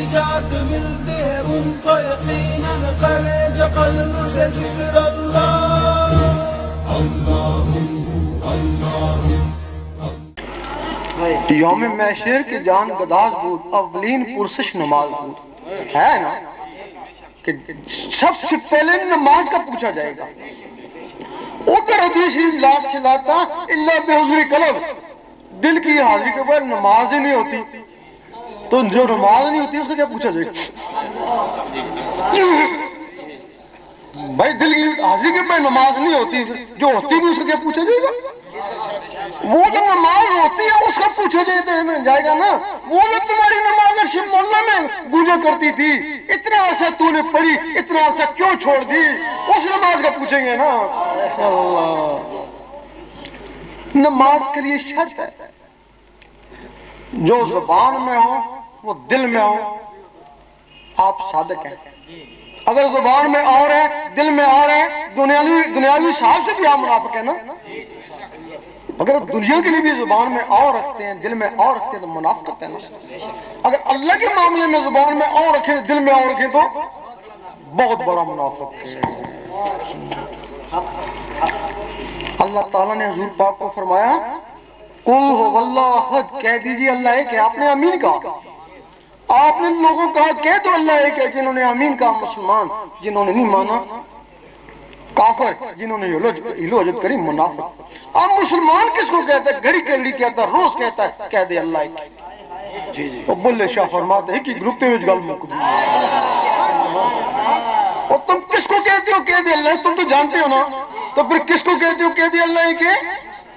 نجات ملتی ہے ان کو یقیناً کرے جو قلب سے ذکر اللہ اللہ اللہ۔ یوم محشر کی جان گداز بود اولین پرسش نماز بود، ہے نا کہ سب سے پہلے نماز کا پوچھا جائے گا۔ ادھر حدیث لاس چلاتا اللہ بحضور قلب، دل کی حاضری کے بعد نماز ہی نہیں ہوتی، تو جو نماز نہیں ہوتی اس کا کیا پوچھا جائے گا؟ بھائی دل کی حاضری کے بعد نماز نہیں ہوتی، جو ہوتی بھی اس کا کیا پوچھا جائے گا؟ وہ جو نماز ہوتی ہے اس کا پوچھا جائے گا نا، وہ جو تمہاری نماز شیخ مولا میں گونجا کرتی تھی، اتنا عرصہ تو نے پڑھی، اتنا عرصہ کیوں چھوڑ دی، اس نماز کا پوچھیں گے نا۔ اللہ نماز کے لیے شرط ہے، جو زبان میں ہو وہ دل میں ہو، آپ صادق ہیں۔ اگر زبان میں اور ہے دل میں اور ہے، دنیاوی صاحب سے بھی آپ منافق ہیں نا۔ اگر دنیا کے لیے بھی زبان میں اور رکھتے ہیں دل میں اور رکھتے ہیں تو منافقت ہے نا۔ اگر اللہ کے معاملے میں زبان میں اور رکھیں دل میں اور رکھیں تو بہت بڑا منافق ہے۔ اللہ تعالیٰ نے حضور پاک کو فرمایا قل هو اللہ احد، کہہ دیجئے اللہ ایک ہے۔ آپ نے آمین کہا، آپ نے لوگوں کہا کہہ تو اللہ ایک ہے، جنہوں نے آمین کہا مسلمان، جنہوں نے نہیں مانا کافر، جنہوں نے ہلو حجت کری منافق۔ اب مسلمان کس کو کہتا ہے؟ گھڑی گھڑی کہتا ہے، روز کہتا ہے کہہ دے اللہ ایک۔ اور بلے شاہ فرماتے ہیں کہ گروپتے ہوئے گل مک دی، اور تم کس کو کہتے ہو کہہ دے اللہ، تم تو جانتے ہو نا، تو پھر کس کو کہتے ہو کہہ دے اللہ ایک ہے؟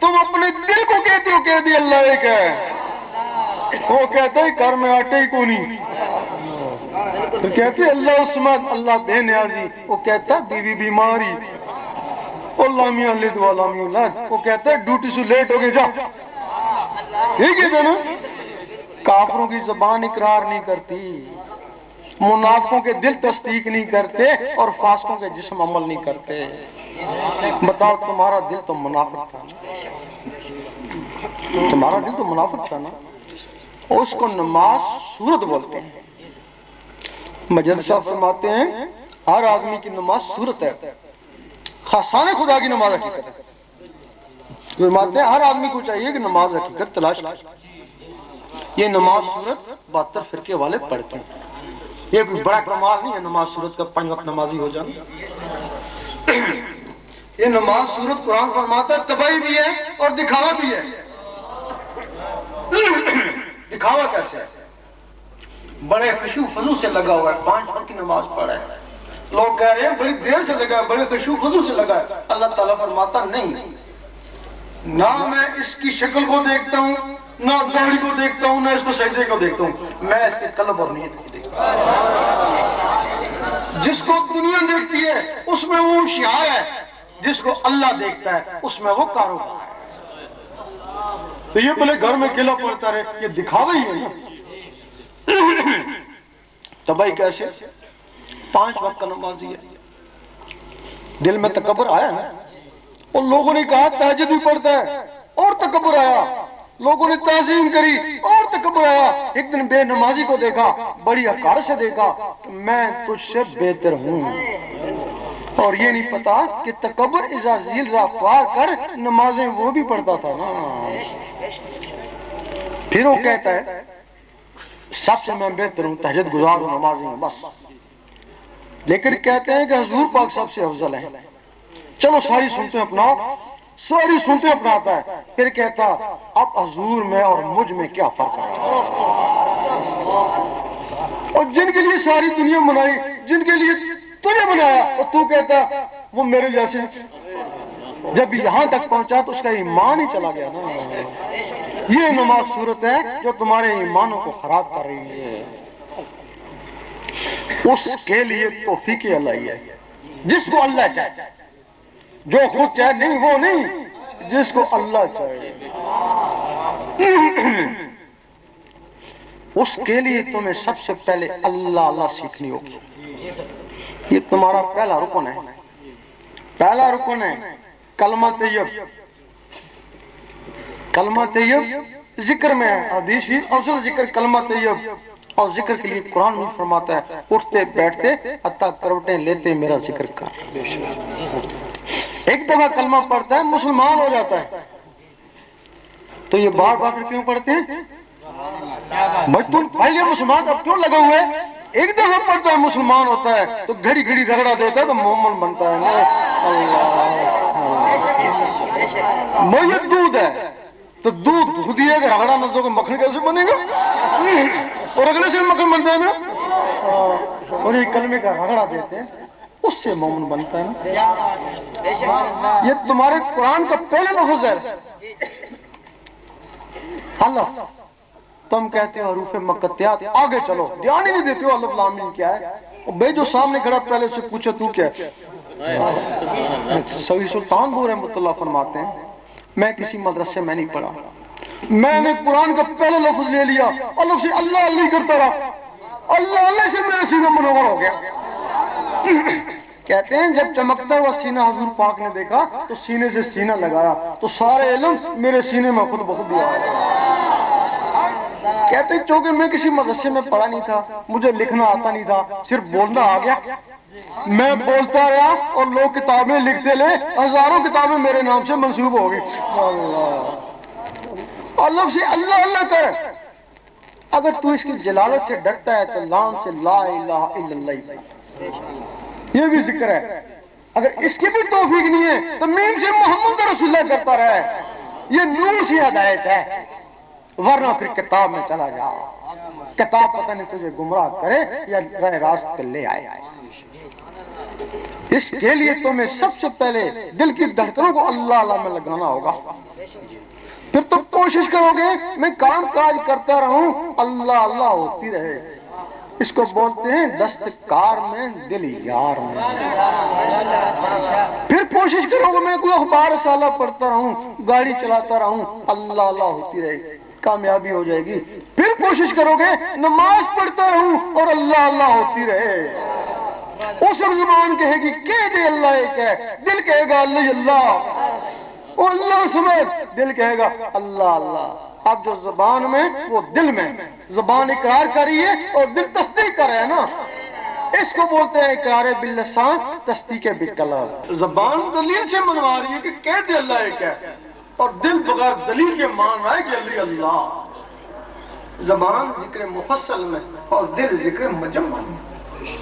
تم اپنے دل کو کہتے ہو کہہ دے اللہ ایک ہے۔ وہ کہتا ہے گھر میں آٹے ہی کو نہیں، تو کہتے ہیں اللہ عصمت، اللہ بے نیازی، وہ کہتا ہے بیوی بیماری، اور لامی اللہ دعا لامی اولاد، وہ کہتا ہے ڈیوٹی سے لیٹ ہو گئے جا، یہ کہتا ہے نا۔ کافروں کی زبان اقرار نہیں کرتی، منافقوں کے دل تصدیق نہیں کرتے، اور فاسقوں کے جسم عمل نہیں کرتے۔ بتاؤ تمہارا دل تو منافق تھا، تمہارا دل تو منافق تھا نا، اور اس کو نماز صورت بولتے ہیں۔ مجد صاحب فرماتے ہیں ہر آدمی کی نماز صورت ہے، خاصان خدا کی نماز حقیقت ہے۔ فرماتے ہیں ہر آدمی کو چاہیے کہ نماز حقیقت تلاش کرے۔ یہ نماز صورت 72 فرقے والے پڑھتے ہیں، یہ کوئی بڑا کمال نہیں ہے نماز صورت کا 5 وقت نمازی ہو جانا۔ یہ نماز صورت قرآن فرماتا ہے تباہی بھی ہے اور دکھاوا بھی ہے۔ دکھاوا کیسے ہے؟ بڑے خشوع خضوع سے لگا ہوا ہے، 5 وقت کی نماز پڑھا ہے، لوگ کہہ رہے ہیں بڑی دیر سے لگا ہے، بڑے خشوع خضوع سے لگا ہے۔ اللہ تعالیٰ فرماتا نہیں، نہ میں اس کی شکل کو دیکھتا ہوں، نہ داڑھی کو دیکھتا ہوں، نہ اس کو سجدے کو دیکھتا ہوں، میں اس کے قلب اور نیت کو دیکھتا ہوں۔ جس کو دنیا دیکھتی ہے اس میں وہ ہوشیار ہے، جس کو اللہ دیکھتا ہے اس میں وہ کاروبار ہے۔ تو یہ بھلے گھر میں کیلا پڑتا رہے، یہ دکھاوا ہی ہے نا۔ تباہی کیسے؟ 5 وقت کا نمازی ہے، دل میں تکبر آیا نا، اور لوگوں نے کہا تہجد بھی پڑھتا ہے اور تکبر آیا، لوگوں نے تعظیم کری اور تکبر آیا۔ ایک دن بے نمازی کو دیکھا، بڑی حقارت سے دیکھا کہ میں تجھ سے بہتر ہوں، اور یہ نہیں پتا کہ تکبر ازازیل رافار کر نمازیں وہ بھی پڑھتا تھا نا۔ پھر وہ کہتا ہے سب سے میں بہتر ہوں، تہجد گزار ہوں، نمازی ہوں، بس۔ لیکن کہتے ہیں کہ حضور پاک سب سے افضل ہے۔ چلو ساری سنتیں اپناؤ، ساری سنتیں اپناتا ہے، پھر کہتا اب حضور میں اور مجھ میں کیا فرق ہے؟ اور جن کے لیے ساری دنیا بنائی، جن کے لیے تجھے بنایا، اور تو کہتا وہ میرے جیسے۔ جب یہاں تک پہنچا تو اس کا ایمان ہی چلا گیا نا۔ یہ نماز صورت ہے جو تمہارے ایمانوں کو خراب کر رہی ہے۔ اس کے لیے توفیق الہی ہے، جس کو اللہ چاہے، جو خود چاہے نہیں وہ نہیں، جس کو اللہ چاہے۔ اس کے لیے تمہیں سب سے پہلے اللہ سیکھنی ہوگی۔ یہ تمہارا پہلا رکن ہے، پہلا رکن ہے کلمہ طیب۔ کلمہ طیب ذکر میں ہے، حدیث افضل ذکر کلمہ طیب، اور ذکر کے لیے قرآن میں فرماتا ہے اٹھتے بیٹھتے حتیٰ کروٹیں لیتے میرا ذکر کر. ایک دفعہ کلمہ پڑھتا ہے مسلمان ہو جاتا ہے تو یہ بار بار کیوں پڑھتے ہیں؟ بھائی تم پہلے مسلمان اب کیوں لگے ہوئے؟ ایک دفعہ پڑھتا ہے مسلمان ہوتا ہے تو گھڑی گھڑی رگڑا دیتا ہے تو مومن بنتا ہے. میت دودھ ہے تو دودھ دودھ ہی ہے کہ رگڑا نہ دو کہ مکھن کیسے بنے گا؟ اور رگڑے سے مکھن بنتا ہے نا. اور یہ کلمے کا رگڑا دیتے ہیں اس سے مومن بنتا ہے نا. یہ تمہارے قرآن کا پہلے لفظ ہے اللہ. تم کہتے ہو حروف مقطعات، آگے چلو دھیان ہی نہیں دیتے ہو الف لام میم کیا ہے. بھائی جو سامنے کھڑا پہلے سے پوچھے تو کیا ہے؟ سوی سلطان بور رحمۃ اللہ فرماتے ہیں میں کسی مدرسے میں نہیں پڑھا، میں نے قرآن کا پہلا لفظ لے لیا، الف سے اللہ اللہ کرتا رہا، اللہ اللہ سے میرا سینہ منور ہو گیا. کہتے ہیں جب چمکتا ہوا سینہ حضور پاک نے دیکھا تو سینے سے سینہ لگایا تو سارے علم میرے سینے میں خود بخود دیا. کہتے ہیں چونکہ میں کسی مدرسے میں پڑھا نہیں تھا، مجھے لکھنا آتا نہیں تھا، صرف بولنا آ گیا، میں بولتا رہا اور لوگ کتابیں لکھتے لے، ہزاروں کتابیں میرے نام سے منسوب ہو گئی. اللہ سے اللہ اللہ کر. اگر تو اس کی جلالت سے ڈرتا ہے تو لام سے لا الہ الا اللہ، یہ بھی ذکر ہے. اگر اس کی بھی توفیق نہیں ہے تو میم سے محمد رسول اللہ کرتا رہا ہے، یہ نور سے ہدایت ہے. ورنہ پھر کتاب میں چلا جا، کتاب پتہ نہیں تجھے گمراہ کرے یا راہ راست پہ لے آئے. اس کے لیے تمہیں سب سے پہلے دل کی دھڑکنوں کو اللہ اللہ میں لگانا ہوگا. پھر تم کوشش کرو گے میں کام کاج کرتا رہوں اللہ اللہ ہوتی رہے. اس کو بولتے ہیں دستکار میں دل یار میں. پھر کوشش کرو گے میں کوئی اخبار رسالہ پڑھتا رہوں، گاڑی چلاتا رہوں اللہ اللہ ہوتی رہے، کامیابی ہو جائے گی. پھر کوشش کرو گے نماز پڑھتا رہوں اور اللہ اللہ ہوتی رہے. اس وقت زبان کہے گی کہہ دے اللہ ایک ہے، دل کہے گا اللہ اللہ، اور اللہ سمجھ دل کہے گا اللہ اللہ. اب جو زبان میں وہ دل میں، زبان اقرار کری ہے اور دل تصدیق کر رہا ہے نا، اس کو بولتے ہیں اقرار باللسان تصدیق بالقلب. زبان دلیل سے منوا رہی ہے کہ کہہ دے اللہ ایک ہے اور دل بغیر دلیل کے مان رہا ہے کہ اللہ اللہ. زبان ذکر مفصل میں اور دل ذکر مجمع میں.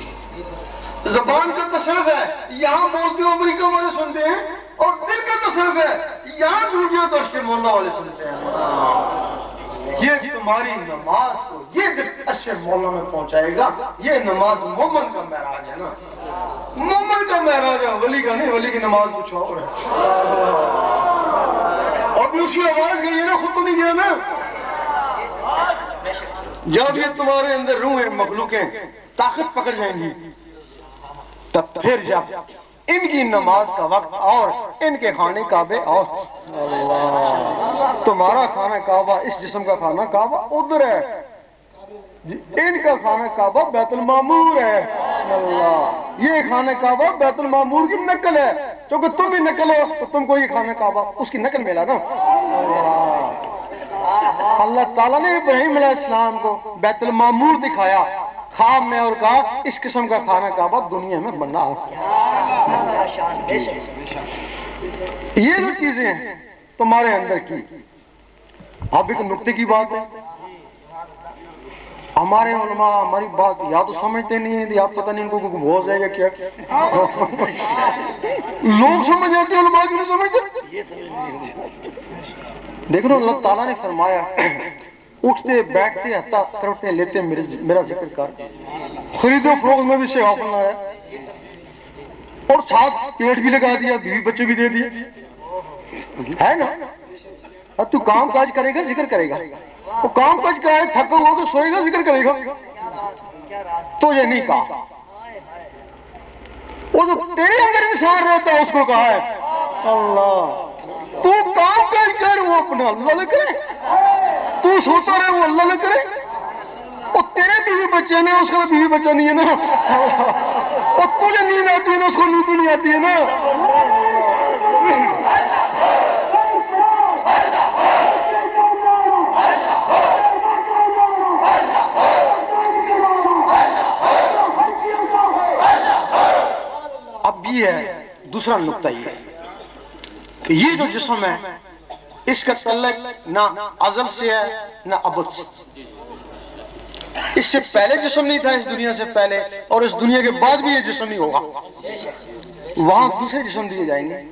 زبان کا تصرف ہے یہاں بولتے ہو امریکہ والے سنتے ہیں، اور دل کا تصرف ہے یہاں ڈوبیو تو عرش کے مولا والے سنتے ہیں. یہ تمہاری نماز کو یہ دل عرش مولا میں پہنچائے گا. یہ نماز مومن کا معراج ہے نا، مومن کا معراج ہے، ولی کا نہیں. ولی کی نماز کچھ اور ہے. اور دوسری آواز گئی ہے نا، خود تو نہیں گیا نا. جب یہ تمہارے اندر روحیں مخلوقیں طاقت پکڑ جائیں گی تب پھر جب ان کی نماز کا وقت اور ان کے کھانے کعبے اور تمہارا کھانا کعبہ اس جسم کا کھانا کعبہ ادھر ہے، ان کا کھانا کعبہ بیت المعمور ہے. اللہ یہ کھانا کعبہ بیت المعمور کی نقل ہے، کیونکہ تم بھی نقل ہو تو تم کو یہ کھانا کعبہ اس کی نقل ملا نا. اللہ تعالیٰ نے ابراہیم علیہ السلام کو بیت المعمور دکھایا خواب میں اور کہا اس قسم کا کھانا کعبہ دنیا میں بنا. یہ جو چیزیں ہیں تمہارے اندر کی. اب ایک نقطے کی بات ہے، ہمارے علماء ہماری بات یا تو سمجھتے نہیں ہیں یا پتہ نہیں ان کو ہو جائے گا کیا. لوگ سمجھ جاتے ہیں، علماء کیوں نہیں سمجھتے؟ دیکھو اللہ تعالیٰ نے فرمایا اٹھتے بیٹھتے حتیٰ کروٹیں لیتے میرا ذکر کر. خرید و فروخت میں بھی شیخ بننا ہے اور ساتھ پیٹ بھی لگا دیا، بیوی بچے بھی دے دیے ہے نا. تو کام کاج کرے گا ذکر کرے گا، وہ کام کاج کرے تھکا ہوا تو سوئے گا ذکر کرے گا. تو یہ نہیں کہا، وہ جو تیرے اندر انسان رہتا ہے اس کو کہا ہے اللہ. تو کام کاج کر وہ اپنا اللہ نہ کرے، تو سوچا رہے وہ اللہ نہ کرے. اور تیرے بیوی بچے نے اس کا بیوی بچہ نہیں ہے نا، اور تجھے نیند آتی ہے نا اس کو نیند نہیں آتی ہے نا. دوسرا نقطہ یہ کہ یہ جو جسم ہے اس کا تعلق نہ ازل سے ہے نہ ابد سے. اس سے پہلے جسم نہیں تھا اس دنیا سے پہلے, اور اس دنیا کے بعد بھی یہ جسم ہی ہوگا. وہاں دوسرے جسم دیے جائیں گے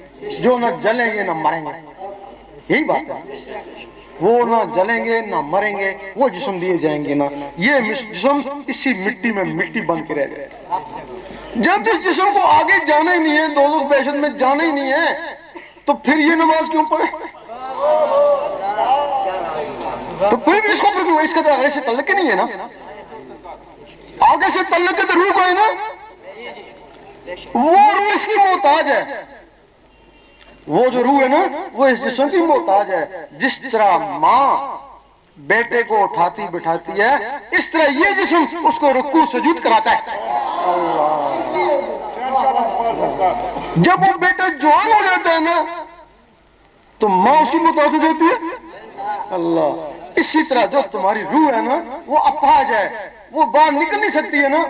جو نہ جلیں گے نہ مریں گے. یہی بات ہے, وہ نہ جلیں گے نہ مریں گے, وہ جسم دیے جائیں گے نا. یہ جسم اسی مٹی میں مٹی بن کے رہ جائے. جب اس جسم کو آگے جانا ہی نہیں ہے, دوزخ بہشت میں جانا ہی نہیں ہے, تو پھر یہ نماز کیوں پڑھے؟ تو پھر بھی اس کا تو آگے سے تعلق ہی نہیں ہے نا. آگے سے تعلق ہے تو روح کا ہے نا. وہ روح اس کی محتاج ہے. وہ جو روح ہے نا وہ اس جسم کی محتاج ہے. جس طرح ماں بیٹے کو اٹھاتی بٹھاتی ہے, اس طرح یہ جسم اس کو رکوع سجود کراتا ہے. جب وہ بیٹا جوان ہو جاتا ہے نا تو ماں اس کی محتاج ہو جاتی ہے. اللہ, اسی طرح جو تمہاری روح ہے نا وہ اپاہج ہے, وہ باہر نکل نہیں سکتی ہے نا.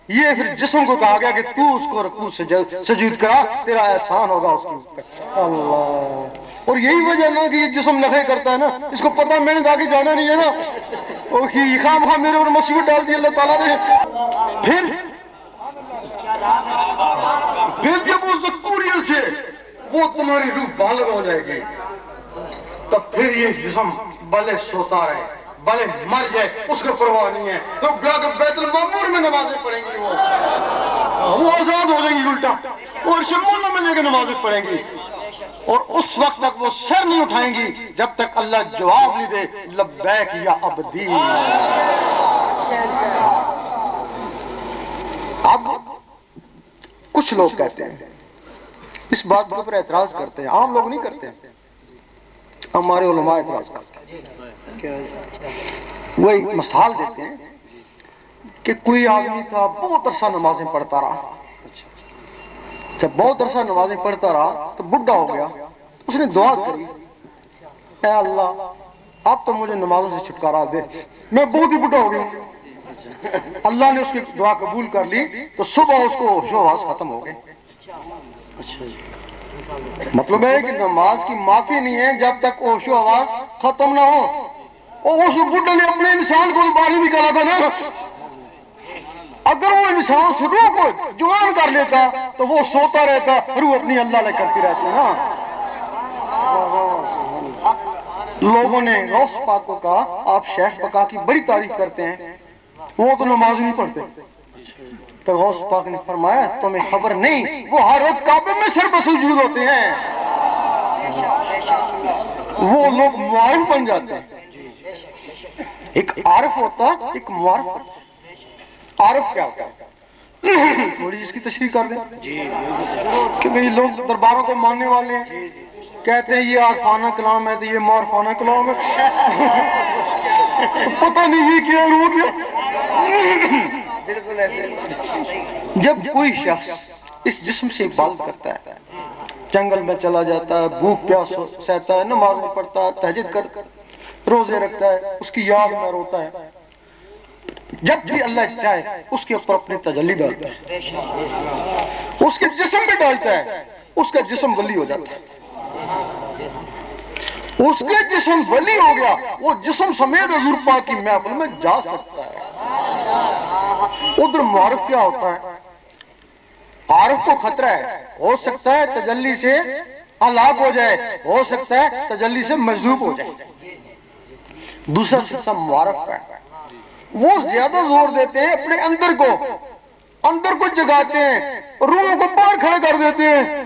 یہ پھر جسم کو کہا گیا کہ تو اس کو رکوع سجود کرا, تیرا احسان ہوگا اس کے اوپر. اللہ, اور یہی وجہ نا کہ یہ جسم نخے کرتا ہے نا, اس کو پتہ میں نے آگے جانا نہیں ہے نا, اور یہ خواہ میرے اوپر مصیبت ڈال دی اللہ تعالیٰ نے. پھر جب وہ ذکوریت سے وہ تمہاری روح بالغ ہو جائے گی, تب پھر یہ جسم بھلے سوتا رہے بھلے مر جائے اس کو پرواہ نہیں ہے. تو بیت المعمور میں نمازیں پڑھیں گی, وہ آزاد ہو جائیں گی الٹا, اور شمولوں میں لے کے نمازیں پڑھیں گی. اور اس وقت تک وہ سر نہیں اٹھائیں گی جب تک اللہ جواب نہیں دے لبیک یا عبدی. اب کچھ لوگ کہتے ہیں, اس بات کے اوپر اعتراض کرتے ہیں, عام لوگ نہیں کرتے, ہمارے علماء اعتراض کرتے ہیں. وہی مثال دیتے ہیں کہ کوئی آدمی تھا بہت عرصہ نمازیں پڑھتا رہا, جب بہت عرصہ نمازیں پڑھتا رہا تو بڈھا ہو گیا. اس نے دعا کری, اے اللہ اب تو مجھے نمازوں سے چھٹکارا دے, میں بہت ہی بڈھا ہو گیا ہوں. اللہ نے اس کی دعا قبول کر لی, تو صبح اس کو ہوش و حواس ختم ہو گئے. مطلب ہے کہ نماز کی معافی نہیں ہے جب تک ہوش و حواس ختم نہ ہو. اور اس بڈھے نے اپنے انسان کو باہر نکالا تھا نا, اگر وہ انسان اس روح کو جوان کر لیتا تو وہ سوتا رہتا, روح اپنی اللہ لے کرتی رہتی نا. لوگوں نے غوث پاک کو کہا آپ شیخ بقا کی بڑی تعریف کرتے ہیں, وہ تو نماز نہیں پڑھتے. تو غوث پاک نے فرمایا تمہیں خبر نہیں, وہ ہر وقت کعبے میں سر پر سجود ہوتے ہیں. وہ لوگ معارف بن جاتے ہیں. ایک عارف ہوتا ہے, ایک معارف ہوتا ہے. عارف کیا ہوتا ہے؟ تھوڑی اس کی تشریح کر دیں. کتنے لوگ درباروں کو ماننے والے ہیں, کہتے ہیں یہ عارفانہ کلام ہے تو یہ معرفانہ کلام ہے. پتہ نہیں یہ کیا ہو گیا. جب کوئی شخص اس جسم سے عبادت کرتا ہے, جنگل میں چلا جاتا ہے, بھوک پیاس سہتا ہے, نماز میں پڑھتا ہے, تہجد کر روزے رکھتا ہے, اس کی یاد میں روتا ہے, جب بھی اللہ چاہے اس کے اوپر اپنی تجلی ڈالتا ہے, اس کے جسم پہ ڈالتا ہے, اس کا جسم ولی ہو جاتا ہے. اس کے جسم ولی ہو گیا, وہ جسم سمیت حضور پاک کی محفل میں جا سکتا ہے. ادھر معارف کیا ہوتا ہے؟ عارف کو خطرہ ہے, ہو سکتا ہے تجلی سے ہلاک ہو جائے, ہو سکتا ہے تجلی سے مجذوب ہو جائے. دوسرا قسم معارف کا ہے, وہ زیادہ زور دیتے ہیں اپنے اندر کو جگاتے ہیں, روح کو باہر کھڑا کر دیتے ہیں.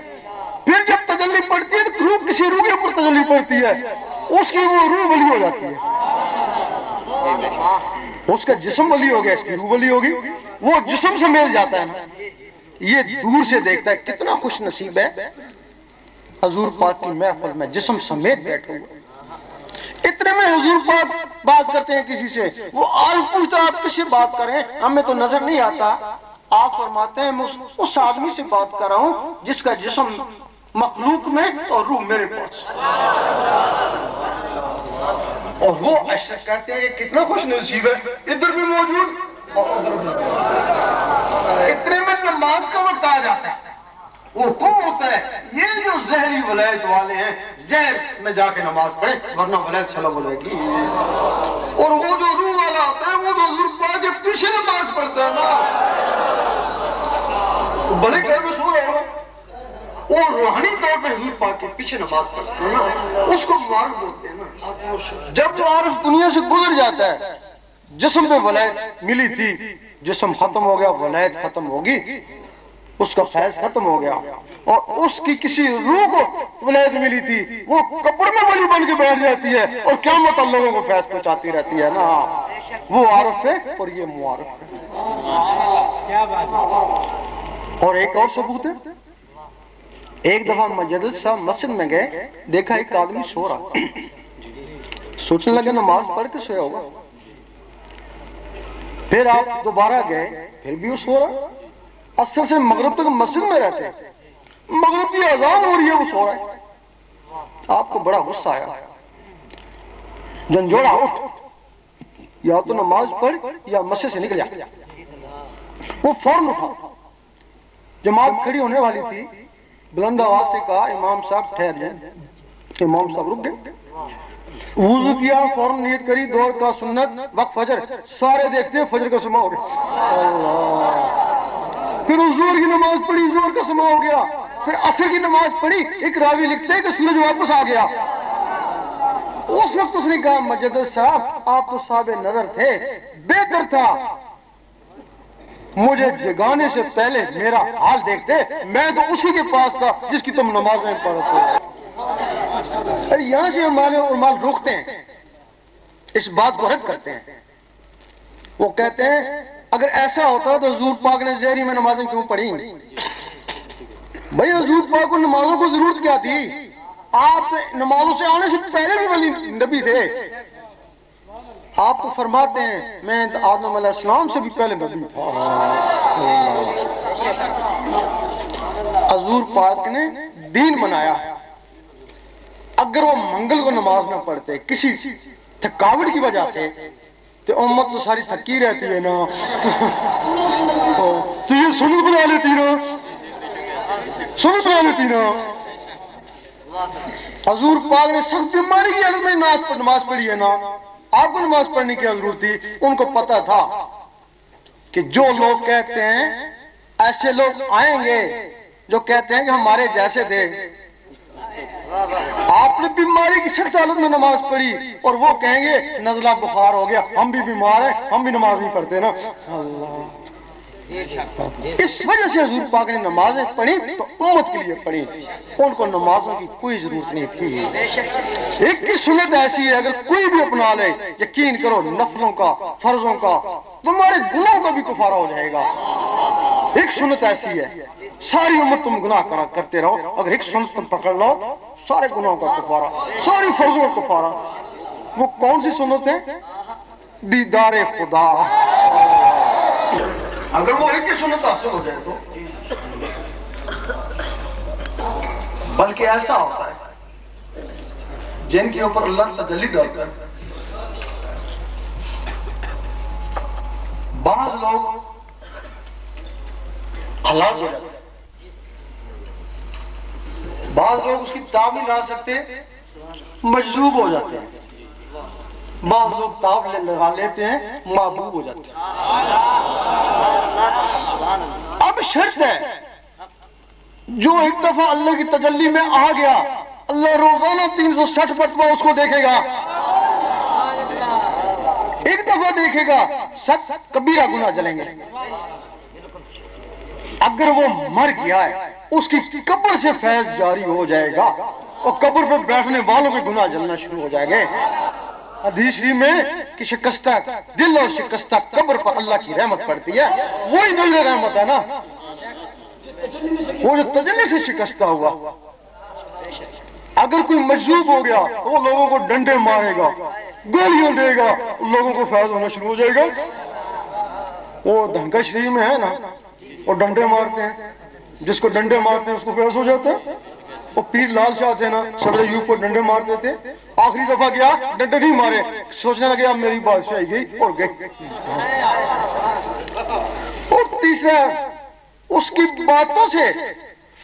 پھر جب تجلی پڑتی ہے تو روح کسی روح کے اوپر تجلی پڑتی ہے, اس کی وہ روح ولی ہو جاتی ہے. اس کا جسم ولی ہو گیا, اس کی روح ولی ہوگی, وہ جسم سے مل جاتا ہے نا. یہ دور سے دیکھتا ہے کتنا خوش نصیب ہے حضور پاک کی محفل میں جسم سمیت بیٹھے ہوئے. اتنے میں حضور پاک بات کرتے ہیں کسی سے, وہ عارف پوچھتا آپ کس سے بات کریں, ہمیں تو نظر نہیں آتا. آپ فرماتے ہیں میں اس آدمی سے بات کر رہا ہوں جس کا جسم مخلوق میں اور روح میرے پاس. اور وہ ایسا کہتے ہیں کہ کتنا خوش نصیب ہے, ادھر بھی موجود اور ادھر بھی. اتنے میں نماز کا وقت آ جاتا ہے, وہ حکم ہوتا ہے. یہ جو زہری ولایت والے ہیں زہر میں جا کے نماز پڑھے ورنہ ولایت سلب ہو جائے گی. اور وہ جو روح والا ہوتا ہے وہ تو حضور پاک کے پیچھے نماز پڑھتا ہے نا. بڑے گھر میں سو رہا ہوگا وہ روحانی طور پہ حضور پاک کے پیچھے نماز پڑھتا ہے نا, اس کو معارف بولتے ہیں نا. جب وہ عارف دنیا سے گزر جاتا ہے جسم پہ ولایت ملی تھی, جسم ختم ہو گیا ولایت ختم ہوگی, اس کا فیض ختم ہو گیا. اور اس کی کسی روح کو ولایت ملی تھی وہ قبر میں ولی بن کے بیٹھ جاتی ہے اور قیامت تک لوگوں کو فیض پہنچاتی رہتی ہے نا. وہ عارف ہے اور یہ معارف ہے. اور ایک اور ثبوت ہے, ایک دفعہ مجدد صاحب مسجد میں گئے, دیکھا ایک آدمی سو رہا, سوچنے لگے نماز پڑھ کے سویا ہوگا. پھر آپ دوبارہ گئے پھر بھی وہ سو رہا. عصر سے مغرب تک مسجد میں رہتے ہیں, مغرب کی اذان ہو رہی ہے وہ سو رہا ہے. آپ کو بڑا غصہ آیا, جھنجھوڑا اٹھ, یا تو نماز پڑھ یا مسجد سے نکل جا. وہ فوراً اٹھا, جماعت کھڑی ہونے والی تھی, بلند آواز سے کہا امام صاحب ٹھہر جائیں. امام صاحب رک گئے, وضو کیا, فوراً نیت کری, دور کا سنت وقت فجر, سارے دیکھتے ہیں فجر کا سما ہو گیا. پھر زور کی نماز پڑھی, زور کا سما ہو گیا. پھر عصر کی نماز پڑھی, ایک راوی لکھتے ہیں کہ سورج واپس آ گیا. اس وقت اس نے کہا مجدد صاحب آپ تو صاحب نظر تھے, بہتر تھا مجھے جگانے سے پہلے میرا حال دیکھتے, میں تو اسی کے پاس تھا جس کی تم نمازیں پڑھتے. یہاں سے ہمارے علماء روکتے ہیں, اس بات کو رد کرتے ہیں. وہ کہتے ہیں اگر ایسا ہوتا تو حضور پاک نے زہری میں نمازیں کیوں پڑھی؟ بھائی حضور پاک کو نمازوں کو ضرورت کیا تھی؟ آپ نمازوں سے آنے سے پہلے بھی ولی نبی تھے. آپ تو فرماتے ہیں میں آدم علیہ السلام سے بھی پہلے نبی تھا. حضور پاک نے دین بنایا. اگر وہ منگل کو نماز نہ پڑھتے کسی تھکاوٹ کی وجہ سے تو امت تو ساری تھکی رہتی ہے نا, تو یہ سنت بنا لیتی نا, سنت بنا لیتی نا. حضور پاک نے سخت بیماری کی حالت میں نماز پڑھی ہے نا, آپ کو نماز پڑھنے کی ضرورت تھی. ان کو پتا تھا کہ جو لوگ کہتے ہیں ایسے لوگ آئیں گے جو کہتے ہیں کہ ہمارے جیسے تھے. آپ نے بیماری کی سخت حالت میں نماز پڑھی اور وہ کہیں گے نزلہ بخار ہو گیا, ہم بھی بیمار ہیں, ہم بھی نماز نہیں پڑھتے نا. اللہ, اس وجہ سے حضور پاک نے نمازیں پڑھی تو امت کے لیے پڑھی, ان کو نمازوں کی کوئی ضرورت نہیں تھی. ایک کی سنت ایسی ہے اگر کوئی بھی اپنا لے, یقین کرو نفلوں کا فرضوں کا تمہارے گناہوں کا بھی کفارہ ہو جائے گا. ایک سنت ایسی ہے ساری امت تم گناہ کرتے رہو, اگر ایک سنت تم پکڑ لو سارے گناہوں کا کفارہ, ساری فرضوں کا کفارہ. وہ کون سی سنت ہے؟ دیدار خدا. اگر وہ ایک کی سنت حاصل ہو جائے تو, بلکہ ایسا ہوتا ہے جن کے اوپر اللہ تجلی ڈالتا ہے. بعض لوگ ہلاک ہو جاتے ہیں, بعض لوگ اس کی تاب نہیں لا سکتے, مجذوب ہو جاتے ہیں. بعض لوگ تاب لگا لیتے ہیں, محبوب ہو جاتے ہیں. اب شرط ہے جو ایک دفعہ اللہ کی تجلی میں آ گیا, اللہ روزانہ 360 مرتبہ اس کو دیکھے گا. ایک دفعہ دیکھے گا, 7 کبیرہ گناہ جلیں گے. اگر وہ مر گیا ہے اس کی قبر سے فیض جاری ہو جائے گا اور قبر پہ بیٹھنے والوں کے گناہ جلنا شروع ہو جائیں گے. حدیث میں کہ شکستہ دل اور شکستہ قبر پر اللہ کی رحمت پڑتی ہے, وہی دل رحمت ہے نا, وہ جو تجلی سے شکستہ ہوا. اگر کوئی مجذوب ہو گیا تو وہ لوگوں کو ڈنڈے مارے گا, گولیاں دے گا, لوگوں کو فیض ہونا شروع ہو جائے گا. وہ دھنکا شریف میں ہے نا, وہ ڈنڈے مارتے ہیں, جس کو ڈنڈے مارتے ہیں اس کو فیض ہو جاتا ہے. وہ پیر لال شاہ تھے نا, صدر ایوب کو ڈنڈے مارتے تھے, آخری دفعہ گیا ڈنڈے نہیں مارے, سوچنے لگے اب میری بادشاہی گئی اور گئی. اور تیسرا اس کی باتوں سے